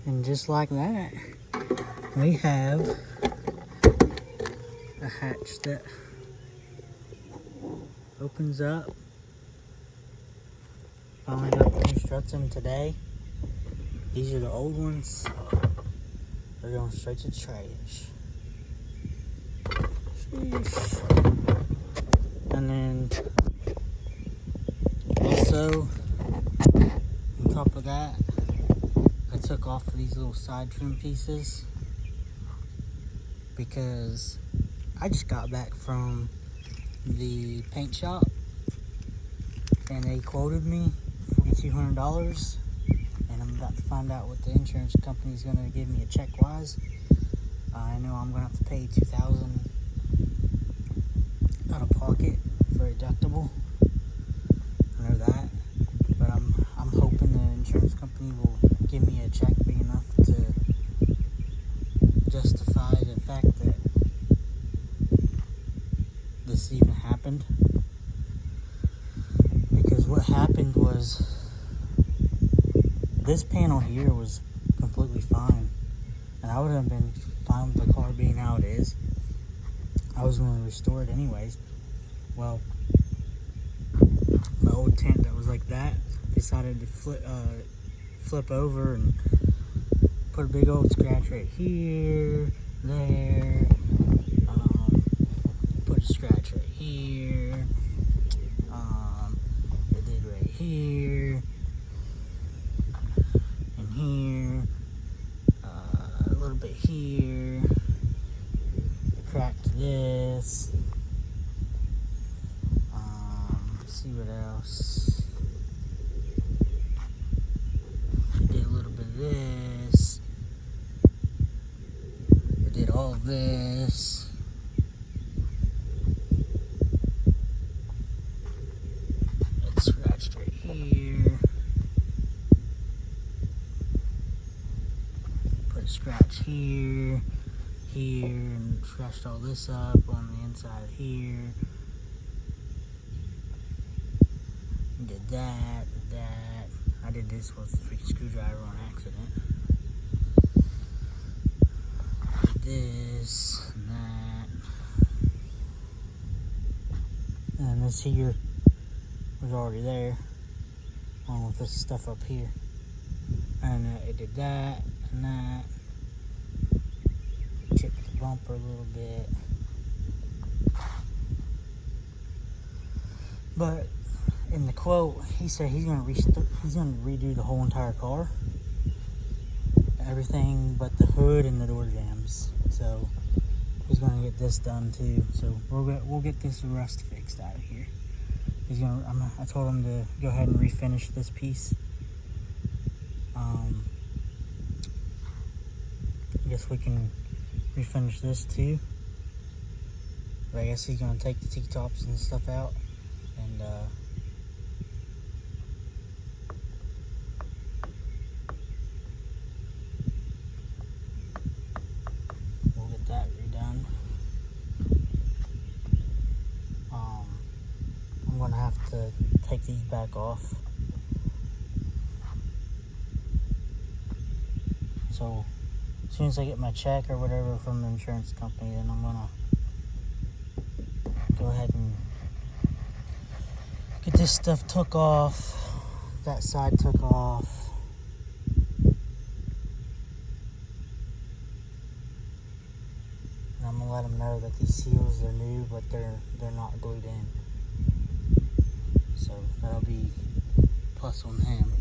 And just like that, we have a hatch that opens up. Finally got the new struts in today. These are the old ones. They're going straight to trash. Sheesh. And then also, on top of that, I took off these little side trim pieces because I just got back from the paint shop and they quoted me $4,200, and I'm about to find out what the insurance company is going to give me a check wise. I know I'm going to have to pay $2,000 out of pocket for a deductible. I know that, but I'm hoping the insurance company will give me a check big enough to justify the fact that this even happened. Because what happened was, this panel here was completely fine, and I would have been fine with the car being how it is. I was going to restore it anyways. Well, my old tent that was like that decided to flip over and put a big old scratch right here, there, put a scratch right here, it did right here, and here, a little bit here, it cracked this, let's see what else, it did a little bit of this, it did all this. It scratched right here. Put a scratch here, here, and scratched all this up on the inside here. Did that, that. I did this with a freaking screwdriver on accident. This and that. And this here was already there, along with this stuff up here. And it did that and that. Chipped the bumper a little bit. But in the quote, he said he's gonna redo the whole entire car, everything but the hood and the door jambs. So he's gonna get this done too. So we'll get this rust fixed out of here. I told him to go ahead and refinish this piece. I guess we can refinish this too. But I guess he's gonna take the T-tops and stuff out, and we'll get that redone. I'm gonna have to take these back off. So as soon as I get my check or whatever from the insurance company, then I'm gonna go ahead and get this stuff took off. That side took off. And I'm gonna let them know that these seals are new, but they're not glued in. So that'll be plus on him.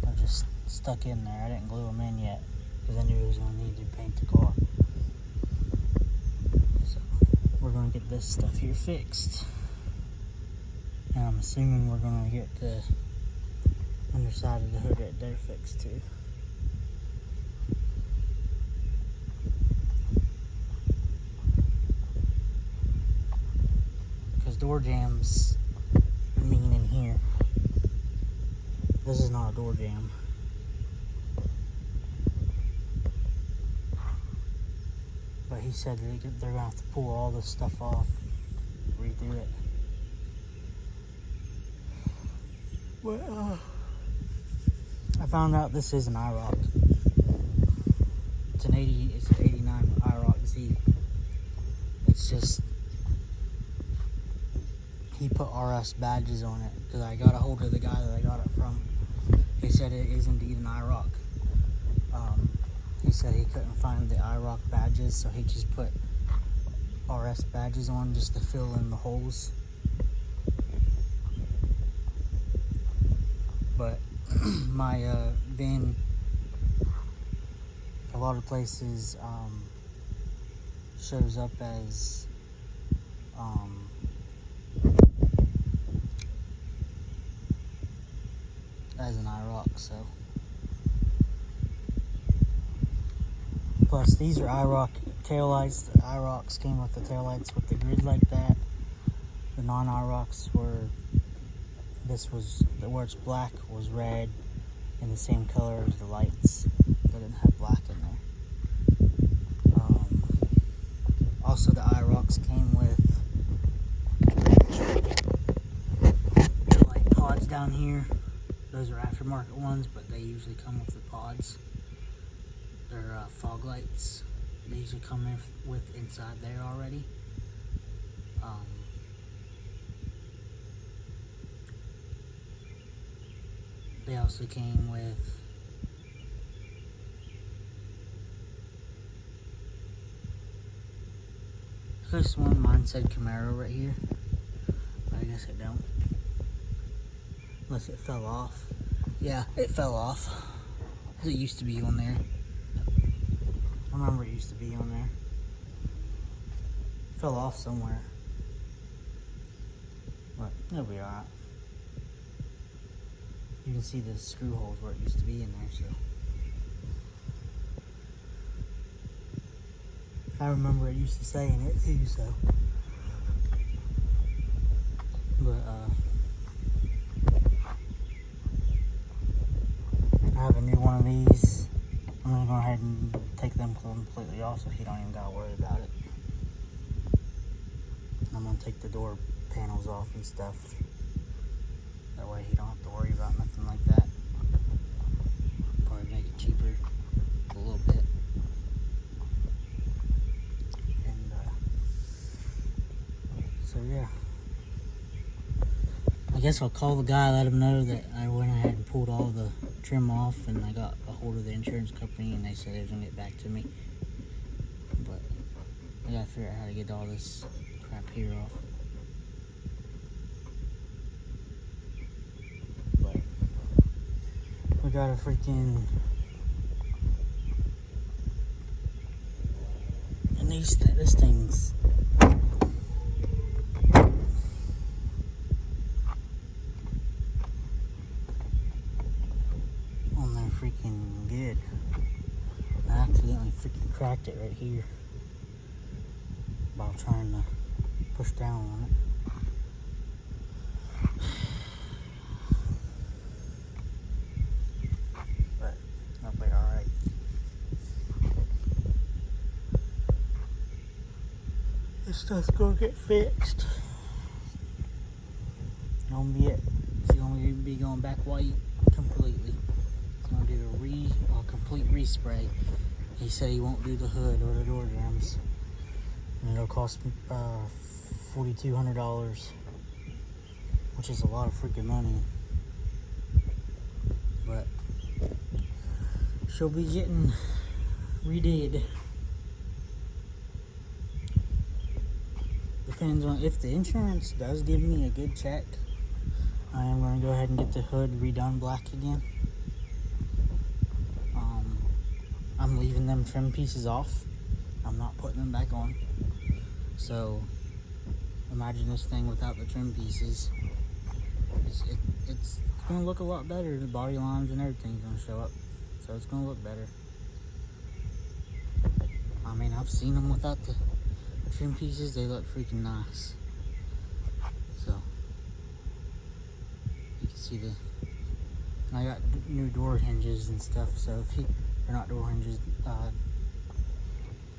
They're just stuck in there. I didn't glue them in yet because I knew it was going to need to paint the car. So we're going to get this stuff here fixed. And I'm assuming we're going to get the underside of the hood right there fixed too. Because door jams mean in here. This is not a door jam. But he said they're going to have to pull all this stuff off, redo it. But I found out this is an IROC. It's an 89 IROC Z. It's just, he put RS badges on it because I got a hold of the guy that I got it from. He said it is indeed an IROC. He said he couldn't find the IROC badges, so he just put RS badges on just to fill in the holes. But my van, a lot of places shows up as an IROC, so. Plus, these are IROC taillights. The IROCs came with the taillights with the grid like that. The non-IROCs were, this was, where it's black was red and the same color as the lights. They didn't have black in there. Also, the IROCs came with the light pods down here. Those are aftermarket ones, but they usually come with the pods. They're fog lights. They usually come in with inside there already. They also came with this one. Mine said Camaro right here, but I guess it don't. Unless it fell off. Yeah, it fell off. It used to be on there. I remember it used to be on there. It fell off somewhere. But it'll be alright. You can see the screw holes where it used to be in there, so. I remember it used to say in it too, so. But, I have a new one of these. I'm gonna go ahead and take them completely off so he don't even gotta worry about it. I'm gonna take the door panels off and stuff. That way he don't have to worry about nothing like that. Probably make it cheaper a little bit. And so yeah. I guess I'll call the guy, let him know that I went ahead and pulled all the trim off, and I got a hold of the insurance company, and they said they was gonna get back to me. But I gotta figure out how to get all this crap here off. But we got a freaking, and this thing's freaking good. I accidentally freaking cracked it right here while trying to push down on it. But that'll be alright. This stuff's gonna get fixed. Gonna be it. It's gonna be going back white completely. Gonna do a complete respray. He said he won't do the hood or the door jambs, and it'll cost me $4,200, which is a lot of freaking money. But she'll be getting redid. Depends on if the insurance does give me a good check. I am going to go ahead and get the hood redone black again. I'm leaving them trim pieces off. I'm not putting them back on. So imagine this thing without the trim pieces. It's going to look a lot better. The body lines and everything's going to show up. So it's going to look better. I mean, I've seen them without the trim pieces. They look freaking nice. So you can see and I got new door hinges and stuff. So if they're not door hinges,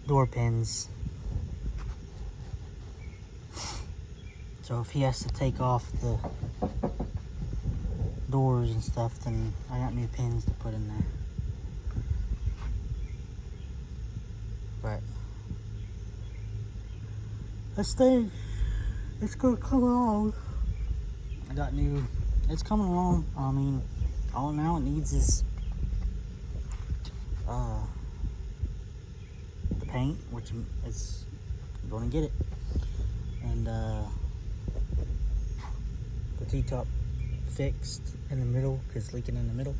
door pins. So if he has to take off the doors and stuff, then I got new pins to put in there. But this thing, it's gonna come along. I got new, it's coming along. I mean, all now it needs is the paint, which is going to get it, and the T-top fixed in the middle because it's leaking in the middle,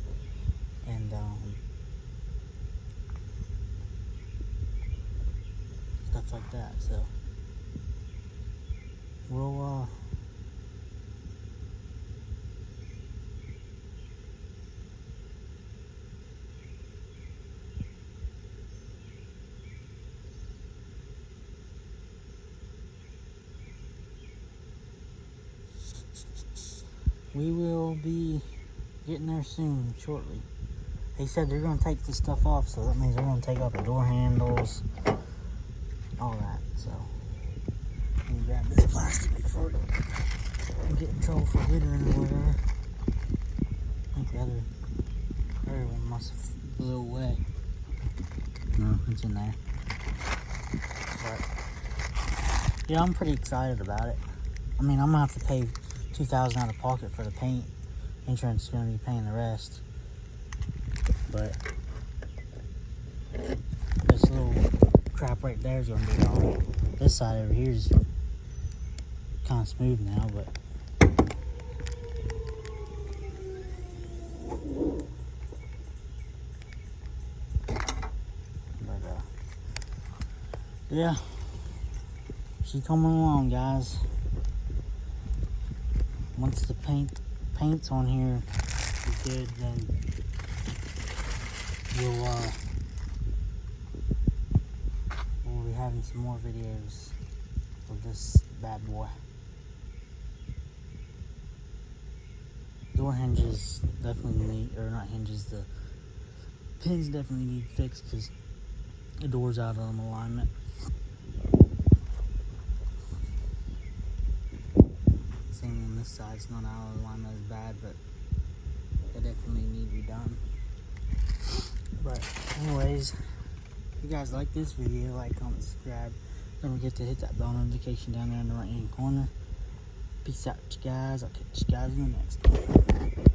and stuff like that. So we'll we will be getting there soon, shortly. They said they're going to take this stuff off, so that means they're going to take off the door handles, all that. So let me grab this plastic before we get in trouble for littering or whatever. I think the other one must have blew away. No, it's in there. But yeah, I'm pretty excited about it. I mean, I'm going to have to pay $2,000 out of pocket for the paint. Insurance is going to be paying the rest. But this little crap right there is going to be gone. This side over here is kind of smooth now, but yeah, she's coming along, guys. Once the paint's on here is good, then we'll be having some more videos of this bad boy. Door hinges definitely need, or not hinges, the pins definitely need fixed because the door's out of alignment. Same on this side, it's not out of alignment as bad, but they definitely need to be done. But anyways, if you guys like this video, like, comment, subscribe. Don't forget to hit that bell notification down there in the right hand corner. Peace out, you guys. I'll catch you guys in the next one.